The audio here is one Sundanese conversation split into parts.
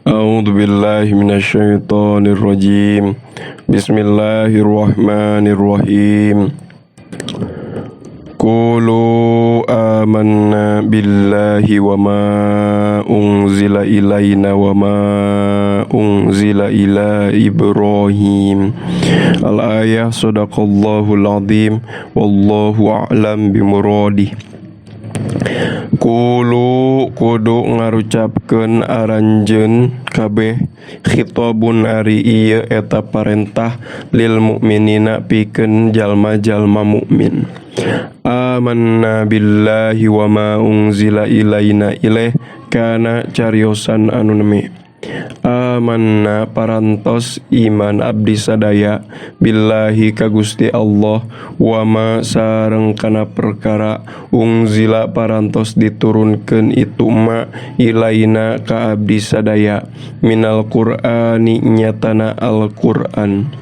A'udzu billahi minasyaitonir rajim. Bismillahirrahmanirrahim. Qulu amanna billahi wa ma unzila ilaina wa ma unzila ila Ibrahim. Al-ayah. Shadaqallahul azim. Wallahu a'lam bimuradih. Kulo kudu ngarucapkeun aranjeun kabeh khitabun ari ieu eta parentah lil mukminina pikeun jalma-jalma mukmin. Amanna billahi wa ma unzila ilaina ilaih kana cariosan anu nemi. Amanna parantos iman abdi sadaya billahi ka Gusti Allah wa ma sareng kana perkara unzila parantos diturunkeun itu ma ilaina ka abdi sadaya minal Qur'ani nyatana Al-Qur'an.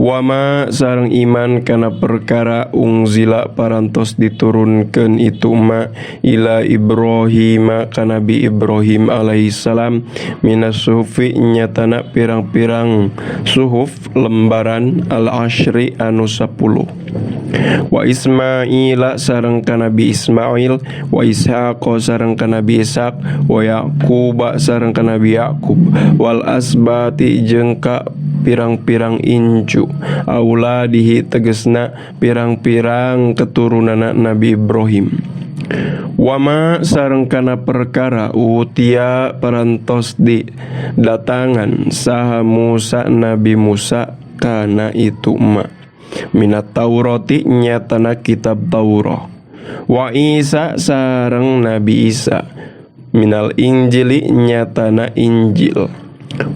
Wama sareng iman kana perkara unzila parantos diturunkeun itu ma ila Ibrahim ka Nabi Ibrahim alaihissalam minas suhufi nyatana pirang-pirang suhuf lembaran al-ashri anu 10. Wa Ismaila sareng ka Nabi Ismail wa Ishaq sareng ka Nabi Ishaq wa Yaqub sareng ka Nabi Yaqub wal asbati jeung ka pirang-pirang incu auladihi tegesna pirang-pirang keturunana Nabi Ibrahim. Wama sareng kana perkara utia parantos di datangan saha Musa Nabi Musa kana itu ma minat Taurati nyatana kitab Taurah. Wa Isa sareng Nabi Isa minal Injili nyatana Injil.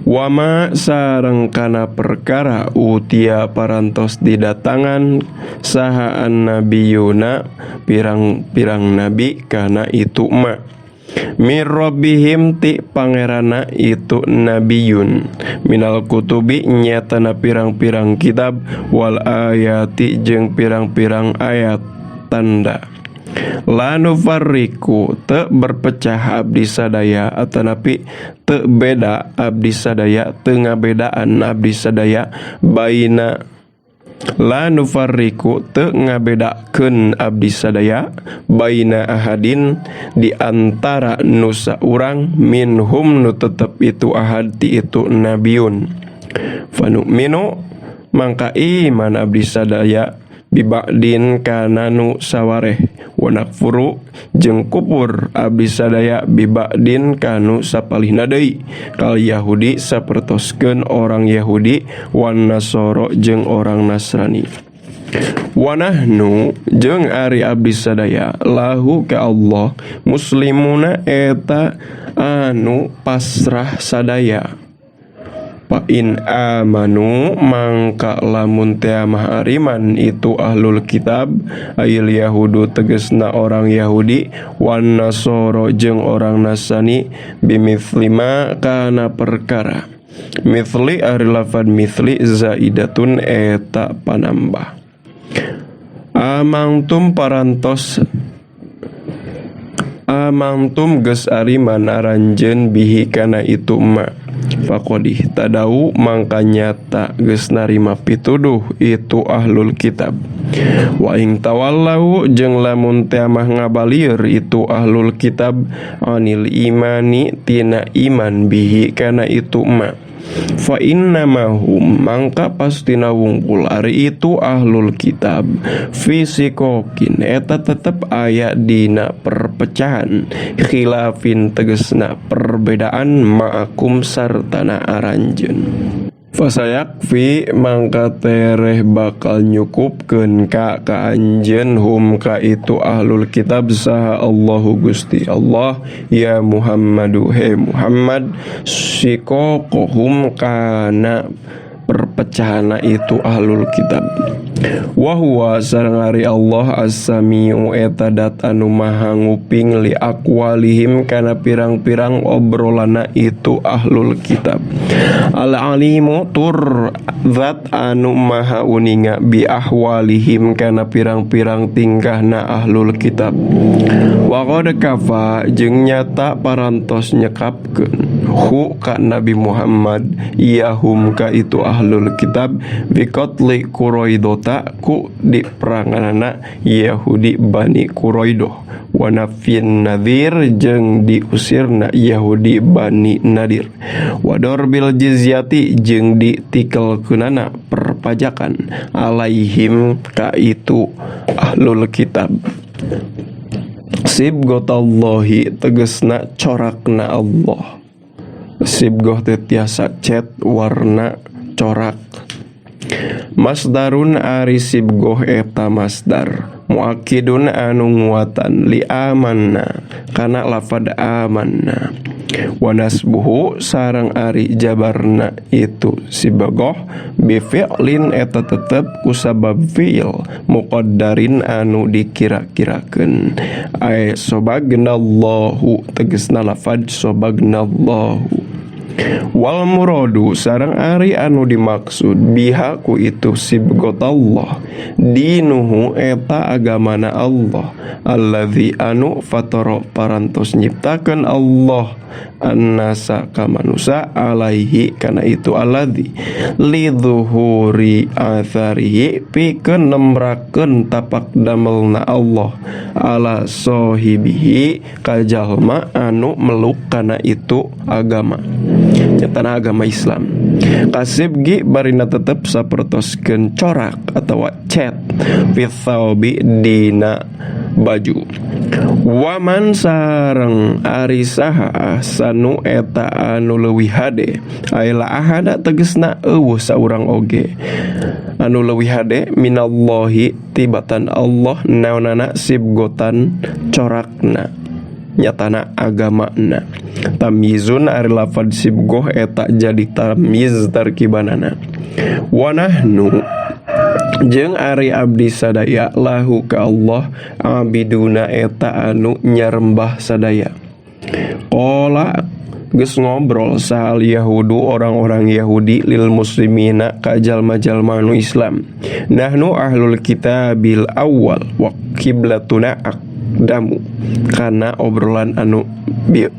Wama sareng kana perkara utia parantos didatangan sahaan nabiyuna pirang-pirang nabi kana itu ma mir rabbihim ti pangerana itu nabiyun minal kutubi nyatana pirang-pirang kitab wal ayati jeung pirang-pirang ayat tanda. Lanu farriku te berpecah abdi sadaya atanapi te beda abdi sadaya te ngabedaan abdi sadaya baina lanu farriku te ngabedakeun abdi sadaya baina ahadin di antara nusa urang minhum nu tetep itu ahad ti itu nabiun fanu minu mangka iman abdi sadaya biba'din kana nu sawareh wa nakfuru jeung kufur abdi sadaya biba'din kanu sapalihna deui kal Yahudi sapertoskeun orang Yahudi wan Nasoro jeung orang Nasrani. Wa nahnu jeung ari abdi sadaya lahu ka Allah muslimuna eta anu pasrah sadaya. Fa in amanu mangka lamun teu mah ariman itu ahlul kitab ayil yahudu tegesna orang Yahudi wan Nasoro jeung orang Nasrani bimithli kana perkara mithli ari lafad mithli zaidatun eta panambah. Amangtum parantos amangtum geus ariman aranjeun bihi kana itu ma faqodih tadau mangka nyata geus narima pituduh itu ahlul kitab. Wa ing tawallau jeung lamun teu mah ngabalieur itu ahlul kitab anil imani tina iman bihi kana itu ma fa innamahum mangka pastina wungkul ari itu ahlul kitab fisikokin eta tetep aya dina perpecahan khilafin tegesna perbedaan ma'akum sartana aranjeun. Fasayakfi mangka tereh bakal nyukupkeun ka anjeun hum ka itu ahlul kitab saha Allahu Gusti Allah ya Muhammadu he Muhammad sikokohum kana perpecahana itu ahlul kitab. Wa huwa sareng ari Allah as-sami'u eta dat anu maha nguping li aqwalihim kana pirang-pirang obrolana itu ahlul kitab. Al-alimu tur zat anu maha uninga bi ahwalihim kana pirang-pirang tingkahna ahlul kitab. Wa qad kafa jeung nyata parantos nyekapkeun hu ka Nabi Muhammad yahum ka itu ahlul kitab biqatli Quraidota ku di peranganana Yahudi Bani Quraidah wa nafin nadhir jeung diusirna Yahudi Bani Nadir wa darbil jizyati jeung ditikelkeunana perpajakan alaihim ka itu ahlul kitab. Sibghatallahi tegesna corakna Allah. Sibghah teh tiasa cet warna corak. Masdarun ari sibghah eta masdar muakidun anu nguatan li amanna kana lafad amanna wa nasbuhu sareng ari jabarna itu sibghah bi fi'lin eta tetep ku sabab fi'il muqaddarin anu dikira-kirakeun ay sobagnallahu tegasna lafad sobagnallahu. Wal muradu sareng ari anu dimaksud biha ku itu sibghatallah dinuhu eta agamana Allah allazi anu fatara parantos nyiptakeun Allah annasa ka manusa alaihi kana itu allazi lidzuhuri atharihi pikeun nembrakeun tapak damelna Allah ala sahibihi ka jalma anu meluk kana itu agama nyatana agama Islam. Kasibgi barina tetep sapertoskeun corak atawa cet fitsaubi dina baju. Waman sareng ari saha sanu eta anu leuwih hade aila ahada tegesna eueuh saurang oge anu leuwih hade minallahi tibatan Allah naonana sibgotan corakna nyatana agamana. Tamyizun ari lafad sibgoh eta jadi tamyiz tarkibanana. Wa nahnu jeung ari abdi sadaya lahu ka Allah abiduna eta anu nyarembah sadaya. Qala geus ngobrol sahal Yahudu orang-orang Yahudi lil muslimina ka jalma-jalma anu Islam. Nahnu ahlul kitabil awal wa qiblatuna damu kana obrolan anu bieu.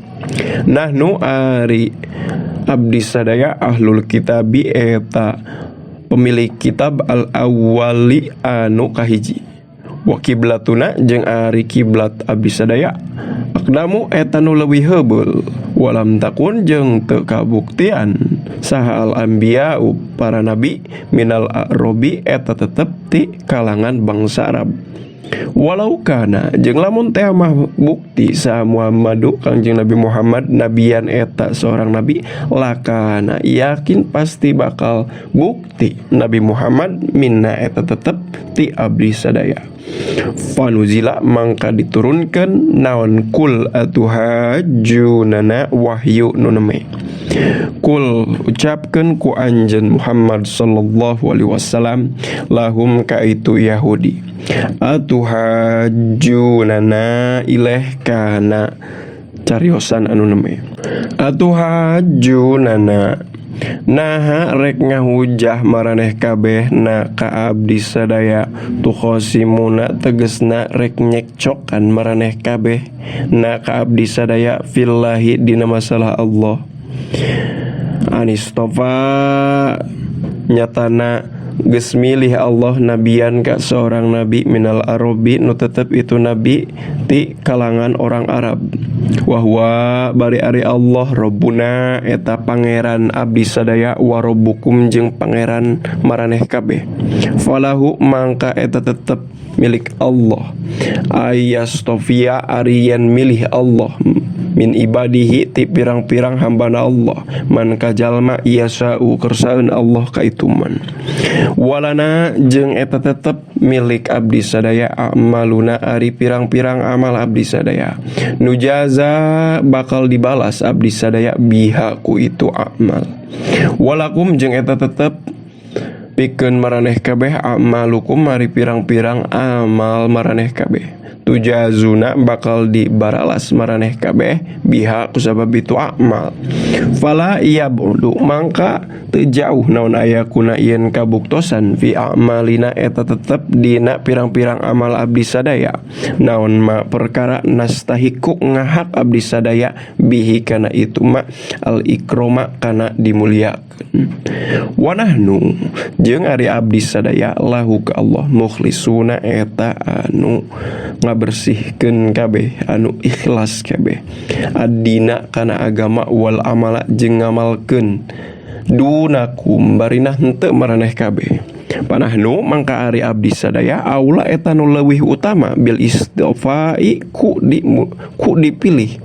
Nahnu ari abdi sadaya ahlul kitabi eta pemilik kitab al awwali anu kahiji. Wa kiblatuna jeung ari kiblat abdi sadaya aqdamu eta nu leuwih heubeul. Walam takun jeung teu kabuktian saha al anbiya para nabi minal arabi eta tetep ti kalangan bangsa Arab. Walau kana jeung lamun teh mah bukti sa Muhammadu Kangjeng Nabi Muhammad nabian eta seorang nabi lakana yakin pasti bakal bukti Nabi Muhammad minna eta tetep ti abdi sadaya. Fanuzila mangka diturunkeun naon kul atuhajjunana wahyu nu neme. Kul ucapkeun ku anjeun Muhammad sallallahu alaihi wasallam lahum ka itu Yahudi. Atuhajjunana ilaih kana cariosan anu neme. Atuhajjunana naha rek ngahujah maraneh kabeh na ka abdi sadaya tukhosimuna tegesna rek nyekcokan maraneh kabeh na ka abdi sadaya fillahi dina masalah Allah. Anistofa nyatana geus milih Allah nabian ka seorang nabi minal arabi nu tetep itu nabi ti kalangan orang Arab. Wahwa bari ari Allah Rabbuna eta pangeran abdi sadaya wa rabbukum jeung pangeran maraneh kabeh. Falahu mangka eta tetep milik Allah. Ayastofia arian milih Allah min ibadihi ti pirang-pirang hambana Allah man kajalma yasau kersaeun Allah ka itu man. Walana jeung eta tetep milik abdi sadaya amaluna ari pirang-pirang amal abdi sadaya. Nujaza bakal dibalas abdi sadaya biha ku itu amal. Walakum jeung eta tetep pikeun maraneh kabeh amalukum mari pirang-pirang amal maraneh kabeh. Tujazuna bakal dibaralas maraneh kabeh biha kusabab itu amal. Fala yab'du mangka teu jauh naon aya kuna ieun kabuktosan fi amalina eta tetep dina pirang-pirang amal abdi sadaya. Naon ma perkara nastahiku ngahak abdi sadaya bihi kana itu ma al ikroma kana dimuliakeun. Wa nahnu jeung ari abdi sadaya lahu ka Allah mukhlisuna eta anu ngabersihkeun kabeh anu ikhlas kabeh adina kana agama wal amala jeung ngamalkeun dunakum barinah henteu maraneh kabeh. Panahnu mangka ari abdi sadaya aula eta nu leuwih utama bil istifai ku dipilih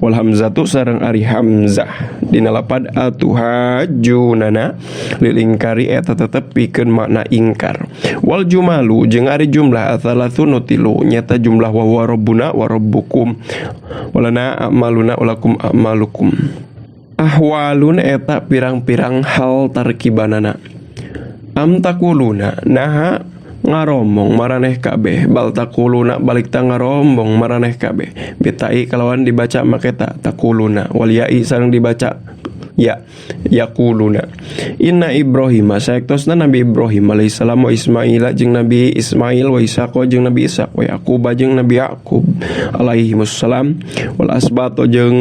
wal hamzatu sareng ari hamzah dina lapad atuhajunana lil ingkari eta tetep pikeun makna ingkar. Wal jumalu jeung ari jumlah atsalatsun tilu nyata jumlah wa rabbuna wa rabbukum walana amaluna walakum amalukum. Ahwalun eta pirang-pirang hal tarkibanana. Am takuluna naha ngarombong maraneh kabeh bal takuluna balik ta ngarombong maraneh kabeh bitai kalawan dibaca maketa takuluna wal ya'i sareng dibaca ya yaquluna. Inna Ibrahim saektosna Nabi Ibrahim alaihissalam wa Ismail jeung Nabi Ismail wa Ishaq jeung Nabi Ishaq wa Yaqub jeung Nabi Yaqub alaihimussalam wal asbato jeung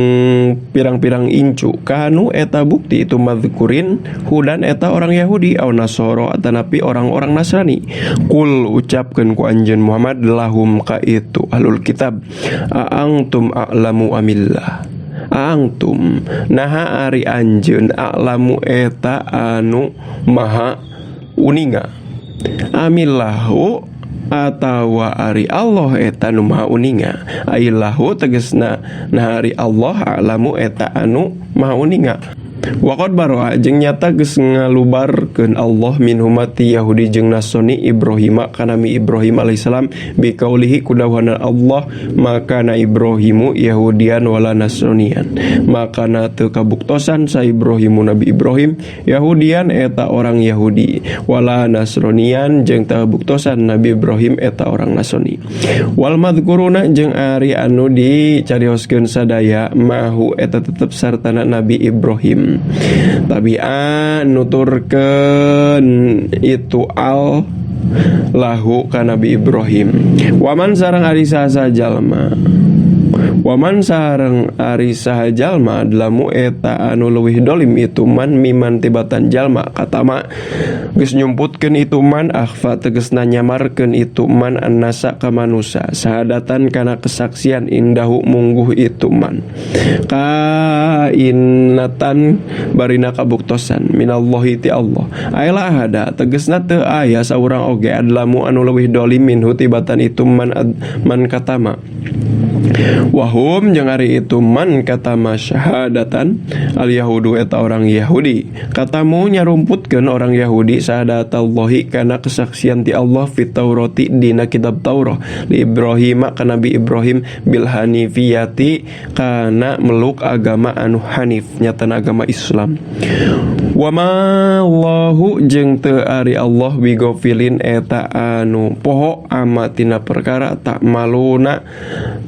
pirang-pirang incu kanu eta bukti itu madzkurin hudan eta orang Yahudi au Nasoro atanapi orang-orang Nasrani. Kul ucapkeun ku anjeun Muhammad lahum ka itu ahlul kitab aangtum a'lamu amillah. Angtum naha ari anjeun a'lamu eta anu maha uninga amillahu atawa ari Allah eta nu maha uninga aillahu tegasna nah ari Allah a'lamu eta anu maha uninga. Waqad baroa jeung nyata geus ngalubarkeun Allah min umati Yahudi jeung Nasrani Ibrahim kana mi Ibrahim alaihissalam bi qaulihi kudawana Allah maka na Ibrahimu Yahudian wala Nasranian maka na teu kabuktosan sa Ibrahimu Nabi Ibrahim Yahudian eta orang Yahudi wala Nasranian jeung teu kabuktosan Nabi Ibrahim eta orang Nasrani. Wal madzkuruna jeung ari anu dicarioskeun sadaya mahu eta tetep sartana Nabi Ibrahim tabi'an nuturkeun itu al lahu ka Nabi Ibrahim. Waman sareng ari saha jalma Waman sareng ari saha jalma lamu eta anu leuwih dolim itu man miman tibatan jalma katama geus nyumputkeun itu man akhfa tegasna nyamarkeun itu man annasa ka manusa sahadatan kana kesaksian indahu mungguh itu man kainatan barina kabuktosan minallahi ti Allah aila hada tegasna teu aya saurang oge adlamu anu leuwih dolim minhu tibatan itu man katama. Wahum jeung ari itu man katama syahadatan al yahudu eta orang Yahudi katamu nyarumputkeun orang Yahudi syahadatallahi kana kesaksian ti Allah fit Taurati dina kitab Taurat li Ibrahim ka Nabi Ibrahim bil hanifiyati kana meluk agama anu hanif nyatana agama Islam. Wa ma Allahu jeung teu ari Allah bigofilin eta anu poho amatina perkara tak maluna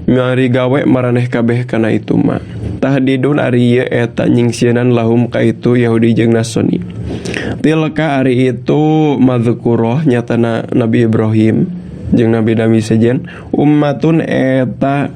mari gawe maraneh kabeh kana itu mah. Tahdidun ari ieu eta nyingsieunan lahum ka itu Yahudi jeung Nasrani. Tilka ari itu madzkuroh nyatana Nabi Ibrahim jeung nabi-nabi sejen ummatun eta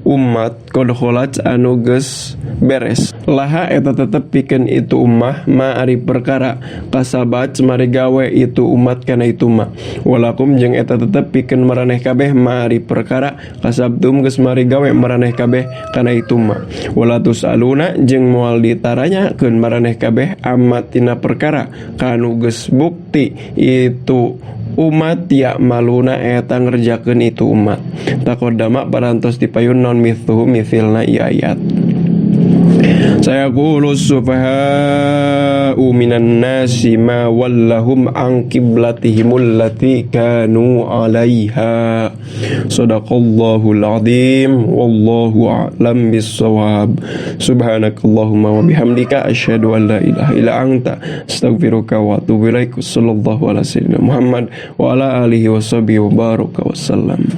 umat qad khalat anu geus beres laha eta tetep pikeun itu ummah ma ari perkara kasabat mari gawe itu umat kana itu mah walakum jeung eta tetep pikeun maraneh kabeh ma ari perkara kasabtum geus mari gawe maraneh kabeh kana itu mah walatus aluna jeung moal ditaranyakeun maraneh kabeh amat tina perkara kanu geus bukti itu umat ya maluna eta ngerjakeun itu umat taqaddama parantos dipayun non mithluhu mithilna ieu ayat. Saya qulu sufaha sya'u minan nasi ma wallahum an qiblatihimul lati kanu 'alaiha. Shadaqallahul azim wallahu a'lam bissawab. Subhanakallahumma wa bihamdika asyhadu an la ilaha illa anta astaghfiruka wa atubu ilaik. Sallallahu ala sayyidina Muhammad wa ala alihi wa sahbihi wa baraka wasallam.